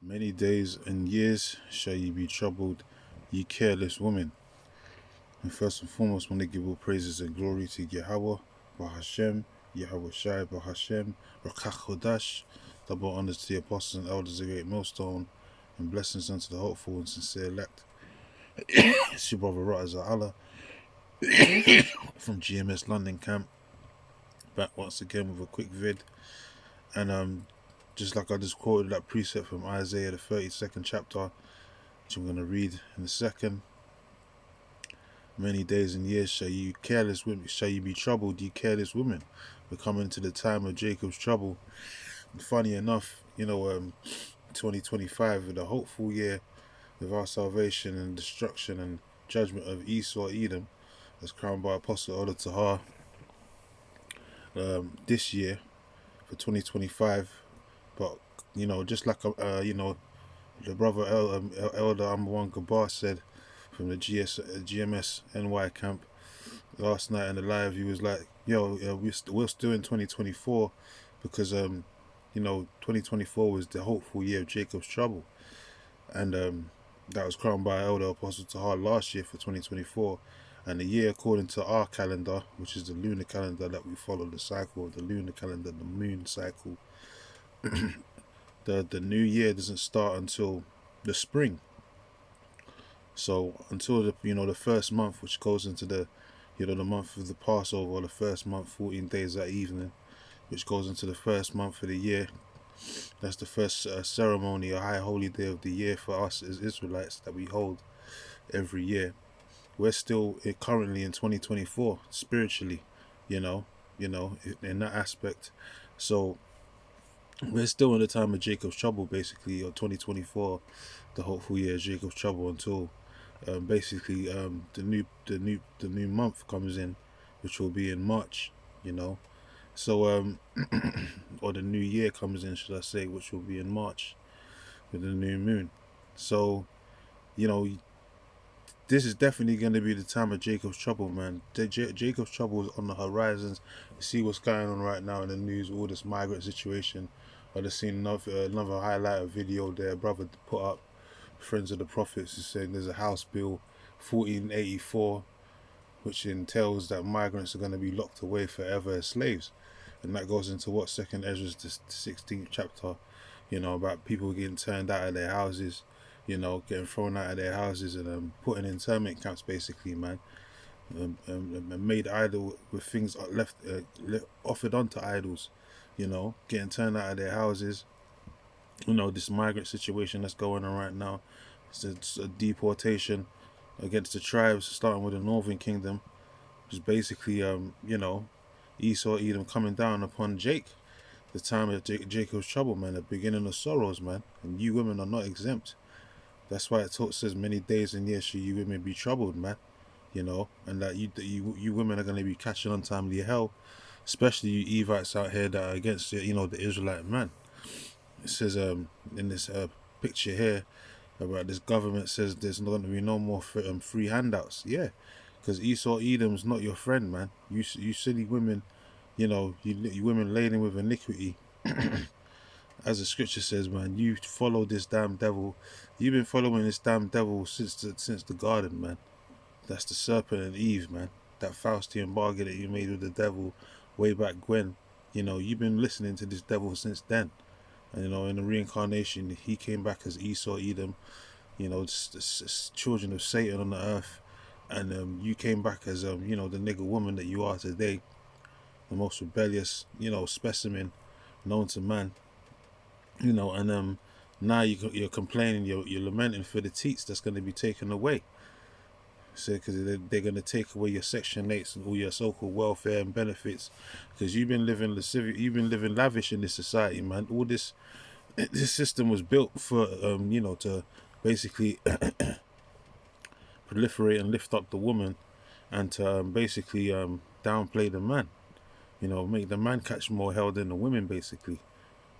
Many days and years shall ye be troubled, ye careless women. And first and foremost, want to give all praises and glory to Yahweh, Bahashem, Yahweh Shai, Bahashem, Rakach Hodash. Double honors to the apostles and elders of the great millstone, and blessings unto the hopeful and sincere elect. It's your brother Rataza Allah from GMS London camp, back once again with a quick vid. And just like I just quoted that precept from Isaiah, the 32nd chapter, which I'm going to read in a second. Many days and years shall you be troubled, ye careless women. We're coming to the time of Jacob's trouble. And funny enough, 2025, the hopeful year of our salvation and destruction and judgment of Esau, Edom, as crowned by Apostle Oda Tahar this year for 2025. But just like the brother Elder Amwan Gabar said from the GMS NY camp last night in the live, he was like, "Yo, we're still in 2024 because 2024 was the hopeful year of Jacob's trouble, and that was crowned by Elder Apostle Tahar last year for 2024, and the year according to our calendar, which is the lunar calendar that we follow, the cycle of the lunar calendar, the moon cycle. The new year doesn't start until the spring. So until the first month, which goes into the month of the Passover, or the first month, 14 days that evening, which goes into the first month of the year. That's the first ceremony, a high holy day of the year for us as Israelites that we hold every year. We're still currently in 2024 spiritually, you know, in that aspect. So we're still in the time of Jacob's trouble, basically, or 2024, the hopeful year of Jacob's trouble until the new month comes in, which will be in March, So or the new year comes in, should I say, which will be in March with the new moon. So you know this is definitely going to be the time of Jacob's trouble, man. Jacob's trouble is on the horizons. You see what's going on right now in the news, all this migrant situation. I just seen another highlight video there, brother put up. Friends of the Prophets is saying there's a House Bill 1484, which entails that migrants are going to be locked away forever as slaves, and that goes into what Second Ezra's the 16th chapter, about people getting turned out of their houses, getting thrown out of their houses and put in internment camps, basically, man, and made idle with things offered onto idols, getting turned out of their houses. This migrant situation that's going on right now. It's a deportation against the tribes, starting with the Northern Kingdom, which is basically, Esau Edom coming down upon Jake, the time of Jacob's trouble, man, the beginning of sorrows, man. And you women are not exempt. That's why it says many days and years shall you women be troubled, man. And that you women are going to be catching untimely hell, especially you Evites out here that are against the Israelite man. It says in this picture here about this government says there's not going to be no more free handouts. Yeah, because Esau Edom's not your friend, man. You silly women, you women laden with iniquity. As the scripture says, man, you follow this damn devil. You've been following this damn devil since the garden, man. That's the serpent and Eve, man. That Faustian bargain that you made with the devil way back when. You've been listening to this devil since then. And, in the reincarnation, he came back as Esau Edom, children of Satan on the earth. And you came back as, the nigger woman that you are today, the most rebellious, specimen known to man. And now you're complaining, you're lamenting for the teats that's going to be taken away. So, because they're going to take away your Section 8s and all your so-called welfare and benefits, because you've been living lavish in this society, man. All this system was built for, to basically proliferate and lift up the woman, and to basically downplay the man. Make the man catch more hell than the women, basically,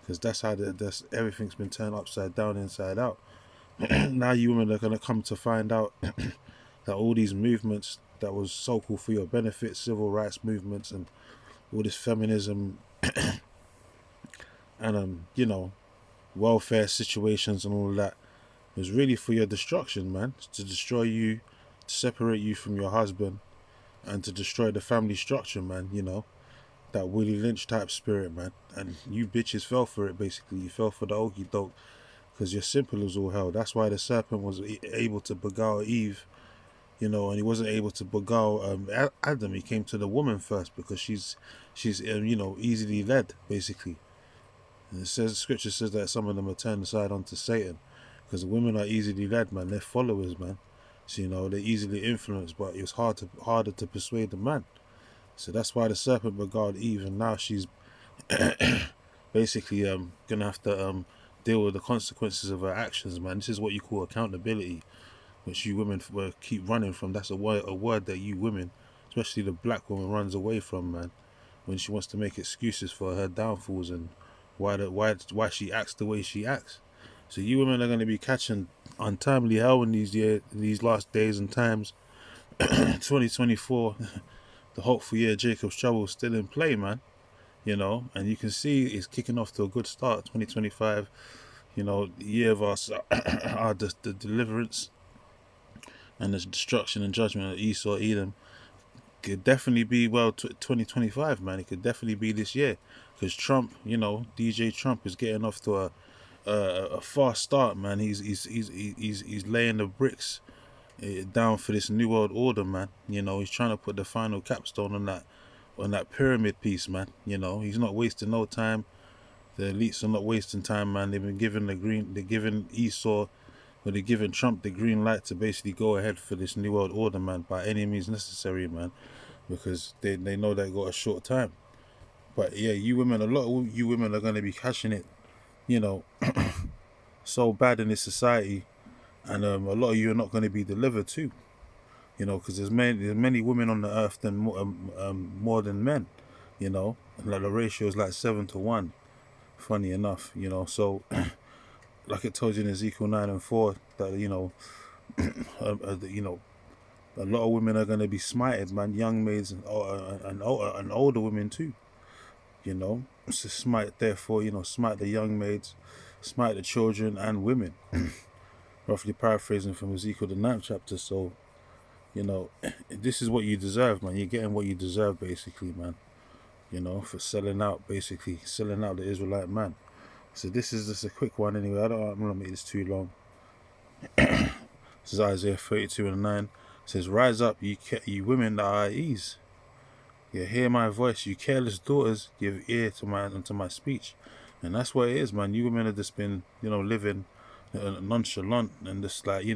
because that's how that's everything's been turned upside down, inside out. Now you women are going to come to find out that all these movements that was so called for your benefit, civil rights movements and all this feminism and welfare situations and all that. It was really for your destruction, man. To destroy you, to separate you from your husband, and to destroy the family structure, man. That Willie Lynch type spirit, man. And you bitches fell for it, basically. You fell for the okie doke because you're simple as all hell. That's why the serpent was able to beguile Eve, and he wasn't able to beguile Adam. He came to the woman first because she's easily led, basically. And scripture says that some of them are turned aside onto Satan because the women are easily led, man. They're followers, man. So they're easily influenced, but it was harder to persuade the man. So that's why the serpent beguiled Eve, and now she's basically gonna have to deal with the consequences of her actions, man. This is what you call accountability, which you women keep running from. That's a word that you women, especially the black woman, runs away from, man. When she wants to make excuses for her downfalls and why she acts the way she acts. So you women are going to be catching untimely hell in these last days and times. 2024, the hopeful year of Jacob's trouble is still in play, man. And you can see it's kicking off to a good start. 2025, the year of the deliverance and the destruction and judgment of Esau, Edom. Could definitely be 2025, man. It could definitely be this year, because Trump, DJ Trump is getting off to a fast start, man. He's laying the bricks down for this new world order, man. He's trying to put the final capstone on that pyramid piece, man. He's not wasting no time. The elites are not wasting time, man. They're giving Esau, or they're giving Trump the green light to basically go ahead for this new world order, man, by any means necessary, man, because they know they got a short time. But yeah, a lot of you women are going to be catching it, so bad in this society, and a lot of you are not going to be delivered too, because there's many women on the earth than more than men, like the ratio is like 7-1. Funny enough, so like it told you in Ezekiel 9:4 that a lot of women are going to be smited, man. Young maids and older women too. So smite, therefore, smite the young maids, smite the children and women. Roughly paraphrasing from Ezekiel the 9th chapter. So, this is what you deserve, man. You're getting what you deserve, basically, man. For selling out the Israelite man. So this is just a quick one anyway. I'm not going to make this too long. This is Isaiah 32:9. It says, "Rise up, you women that are at ease. Yeah, hear my voice, you careless daughters, give ear to my speech." And that's what it is, man. You women have just been, living nonchalant and just like,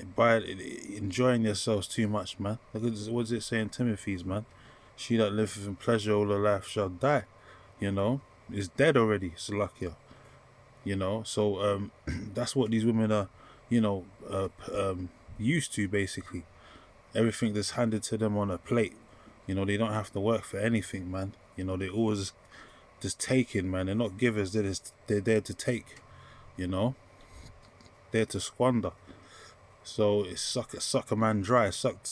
enjoying yourselves too much, man. Look at this, what does it say in Timothy's, man? She that liveth in pleasure all her life shall die. Is dead already, Salakia. So that's what these women are, used to, basically. Everything that's handed to them on a plate. They don't have to work for anything, man. They always just taking, man. They're not givers, they're there to take, there to squander. So it's suck a man dry, suck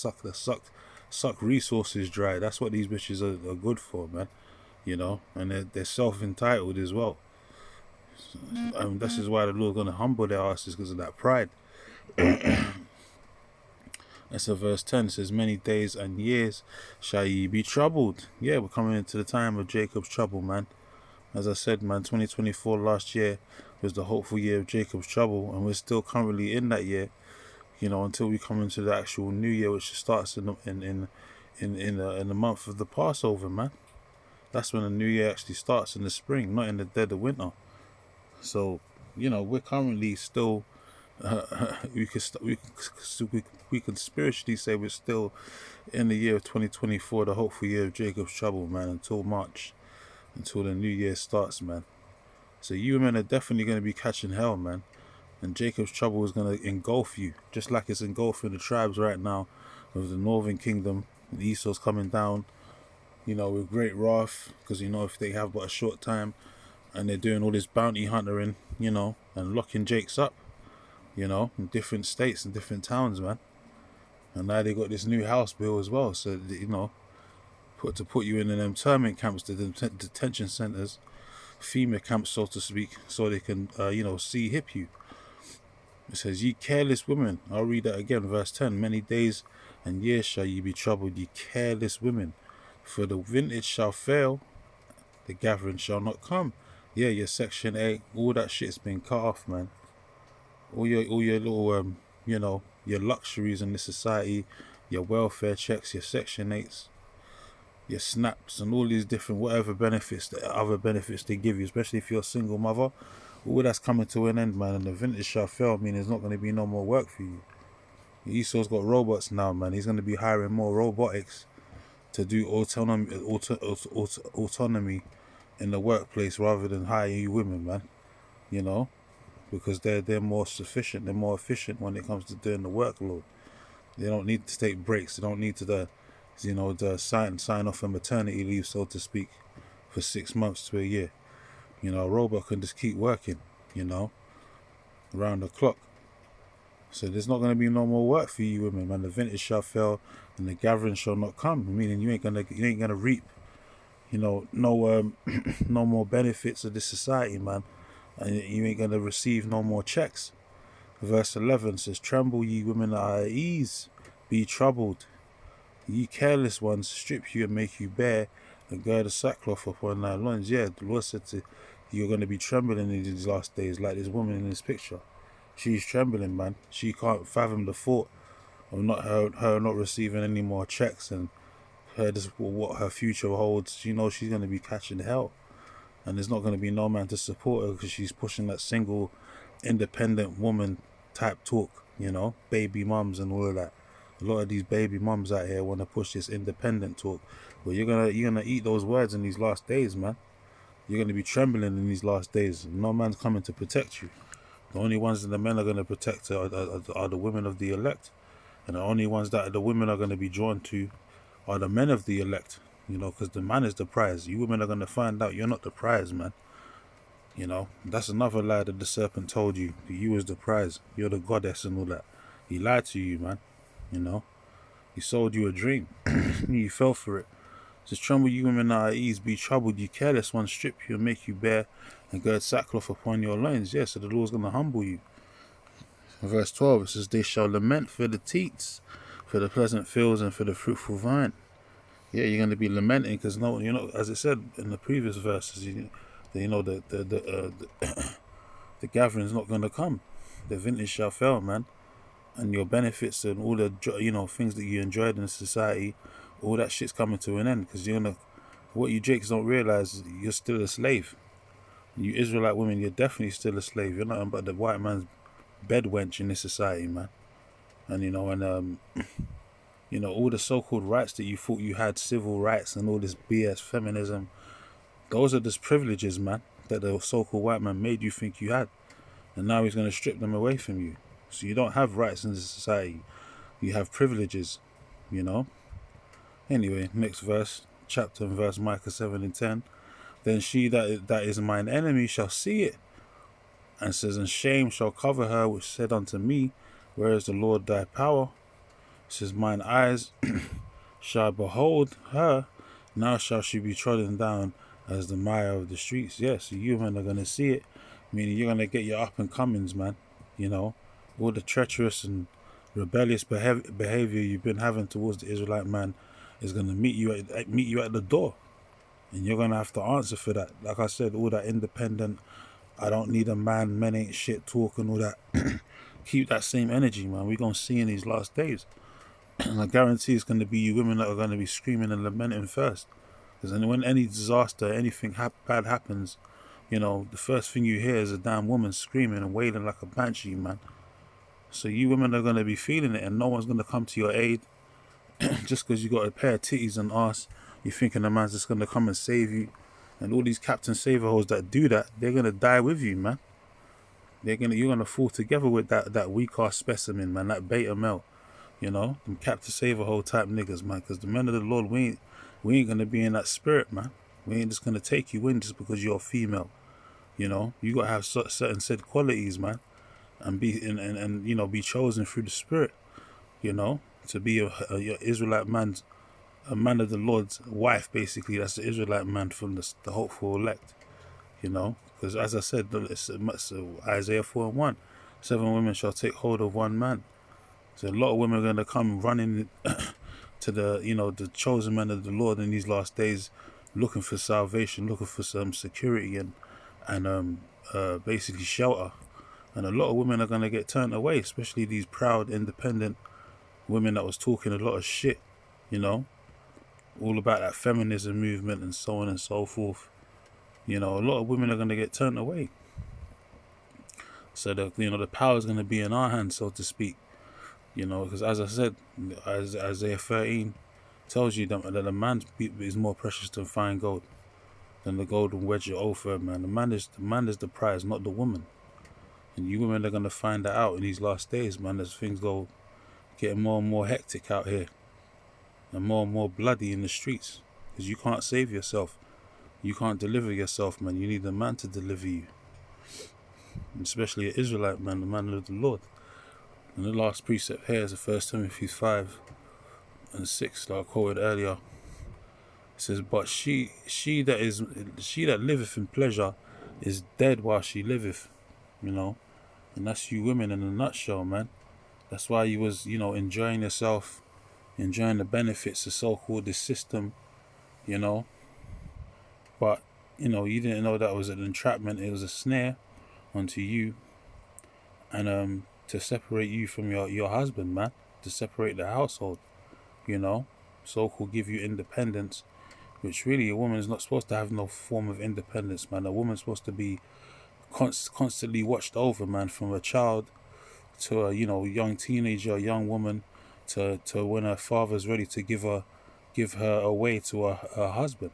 resources dry. That's what these bitches are good for, man. And they're self-entitled as well. This is why the Lord's gonna humble their asses, because of that pride. That's a verse 10. It says, "Many days and years shall ye be troubled." Yeah, we're coming into the time of Jacob's trouble, man. As I said, man, 2024 last year was the hopeful year of Jacob's trouble, and we're still currently in that year. Until we come into the actual new year, which starts in the month of the Passover, man. That's when the new year actually starts, in the spring, not in the dead of winter. So, we're currently still, we can spiritually say we're still in the year of 2024, the hopeful year of Jacob's trouble, man, until March, until the new year starts, man. So you men are definitely going to be catching hell, man. And Jacob's trouble is going to engulf you, just like it's engulfing the tribes right now of the northern kingdom. And Esau's coming down, with great wrath, because, if they have but a short time, and they're doing all this bounty huntering, and locking Jakes up, in different states and different towns, man. And now they got this new house bill as well, so, put you in them internment camps, the detention centers, female camp, so to speak, so they can, see hip you. It says, "Ye careless women." I'll read that again, verse 10. "Many days and years shall ye be troubled, ye careless women. For the vintage shall fail, the gathering shall not come." Yeah, your Section 8, all that shit's been cut off, man. All your little, your luxuries in this society, your welfare checks, your Section 8s, your snaps, and all these different whatever benefits, the other benefits they give you, especially if you're a single mother. All that's coming to an end, man, and the vintage shall fail. I mean, there's not going to be no more work for you. Esau's got robots now, man. He's going to be hiring more robotics to do autonomy in the workplace rather than hiring you women, man. You know, because they're more sufficient, they're more efficient when it comes to doing the workload. They don't need to take breaks. They don't need to sign off a maternity leave, so to speak, for 6 months to a year. A robot can just keep working, around the clock. So there's not going to be no more work for you women, man. The vintage shall fail, and the gathering shall not come. Meaning you ain't gonna reap, no no more benefits of this society, man, and you ain't gonna receive no more checks. Verse 11 says, "Tremble, ye women that are at ease, be troubled. Ye careless ones, strip you and make you bare, and gird a sackcloth upon thy loins." Yeah, the Lord said to you're going to be trembling in these last days, like this woman in this picture. She's trembling, man. She can't fathom the thought of her not receiving any more checks, and her just what her future holds. She knows she's going to be catching hell, and there's not going to be no man to support her because she's pushing that single, independent woman type talk. Baby mums and all of that. A lot of these baby mums out here want to push this independent talk, but you're gonna eat those words in these last days, man. You're gonna be trembling in these last days. No man's coming to protect you. The only ones that the men are gonna protect are the women of the elect, and the only ones that the women are gonna be drawn to are the men of the elect. Because the man is the prize. You women are gonna find out you're not the prize, man. That's another lie that the serpent told you. That you was the prize. You're the goddess and all that. He lied to you, man. He sold you a dream. You fell for it. Says, "Tremble, you women that are at ease, be troubled, you careless ones, strip you and make you bare, and gird sackcloth upon your loins." Yeah, so the Lord's going to humble you. Verse 12, it says, "They shall lament for the teats, for the pleasant fields, and for the fruitful vine." Yeah, you're going to be lamenting because as it said in the previous verses, the gathering is not going to come. The vintage shall fail, man. And your benefits and all the things that you enjoyed in society, all that shit's coming to an end because what you Jakes don't realize is you're still a slave. You Israelite women, you're definitely still a slave. You're nothing but the white man's bed wench in this society, man. And all the so-called rights that you thought you had, civil rights and all this BS feminism, those are just privileges, man, that the so-called white man made you think you had, and now he's going to strip them away from you. So you don't have rights in this society. You have privileges, Anyway, next verse, chapter and verse, Micah 7 and 10. "Then she that is mine enemy shall see it, and says, and shame shall cover her, which said unto me, Where is the Lord thy power? It says, mine eyes shall behold her, now shall she be trodden down as the mire of the streets." Yes, so you men are going to see it, meaning you're going to get your up and comings, man. All the treacherous and rebellious behavior you've been having towards the Israelite man is going to meet you at the door, and you're going to have to answer for that. Like I said, all that independent, I don't need a man, men ain't shit talk and all that. Keep that same energy, man. We're going to see in these last days. And I guarantee it's going to be you women that are going to be screaming and lamenting first. Because when any disaster, anything bad happens, the first thing you hear is a damn woman screaming and wailing like a banshee, man. So you women are going to be feeling it, and no one's going to come to your aid. Just because you got a pair of titties and ass, you're thinking the man's just going to come and save you. And all these Captain Saverhoes that do that, they're going to die with you, man. You're going to fall together with that weak-ass specimen, man, that beta male. Them Captain Saverhole type niggas, man. Because the men of the Lord, we ain't going to be in that spirit, man. We ain't just going to take you in just because you're a female. You got to have certain said qualities, man. And be chosen through the spirit, to be a Israelite man's, a man of the Lord's wife, basically. That's the Israelite man from the hopeful elect, Because as I said, it's Isaiah 4:1, 7 women shall take hold of one man. So a lot of women are going to come running to the chosen men of the Lord in these last days, looking for salvation, looking for some security and basically shelter. And a lot of women are going to get turned away, especially these proud, independent women that was talking a lot of shit, you know, all about that feminism movement and so on and so forth. A lot of women are going to get turned away. So the power is going to be in our hands, so to speak. Because as I said, as Isaiah 13 tells you that a man is more precious than fine gold, than the golden wedge of Ophir, man. The man is the prize, not the woman. And you women are gonna find that out in these last days, man, as things go getting more and more hectic out here, and more bloody in the streets. Because you can't save yourself, you can't deliver yourself, man. You need a man to deliver you, and especially an Israelite man, the man of the Lord. And the last precept here is the 1 Timothy 5:6 that I quoted earlier. It says, "But she that liveth in pleasure is dead while she liveth." And that's you women in a nutshell, man. That's why you was enjoying yourself, enjoying the benefits of so-called this system, you know. But you didn't know that was an entrapment. It was a snare onto you, and to separate you from your husband, man. To separate the household, so-called give you independence. Which really, a woman is not supposed to have no form of independence, man. A woman's supposed to be constantly watched over, man, from a child to a young teenager, a young woman, to when her father's ready to give her away to her husband,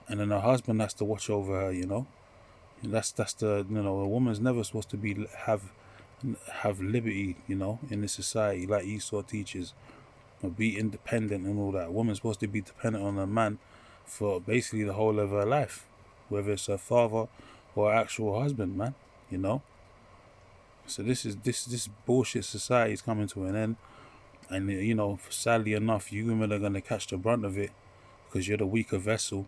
and then her husband has to watch over her. And that's the a woman's never supposed to be have liberty, in this society like Esau teaches, or be independent and all that. A woman's supposed to be dependent on a man for basically the whole of her life, whether it's her father or her actual husband, man. So this bullshit society is coming to an end, and sadly enough, you women are gonna catch the brunt of it because you're the weaker vessel,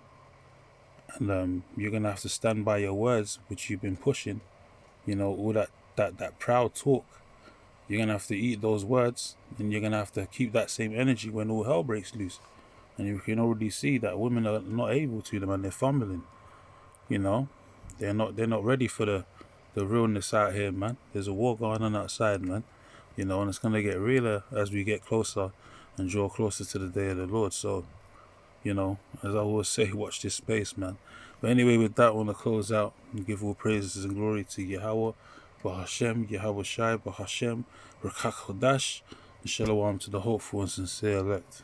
and you're gonna have to stand by your words, which you've been pushing. All that proud talk. You're gonna have to eat those words, and you're gonna have to keep that same energy when all hell breaks loose. And you can already see that women are not able to, man. They're fumbling. They're not ready for the realness out here, man. There's a war going on outside, man. And it's gonna get realer as we get closer and draw closer to the day of the Lord. So, as I always say, watch this space, man. But anyway, with that, I want to close out and give all praises and glory to Yahweh, Bahashem, Yahweh Shai, Bahashem, Rakak Hodash, and Shalom to the hopeful and sincere elect.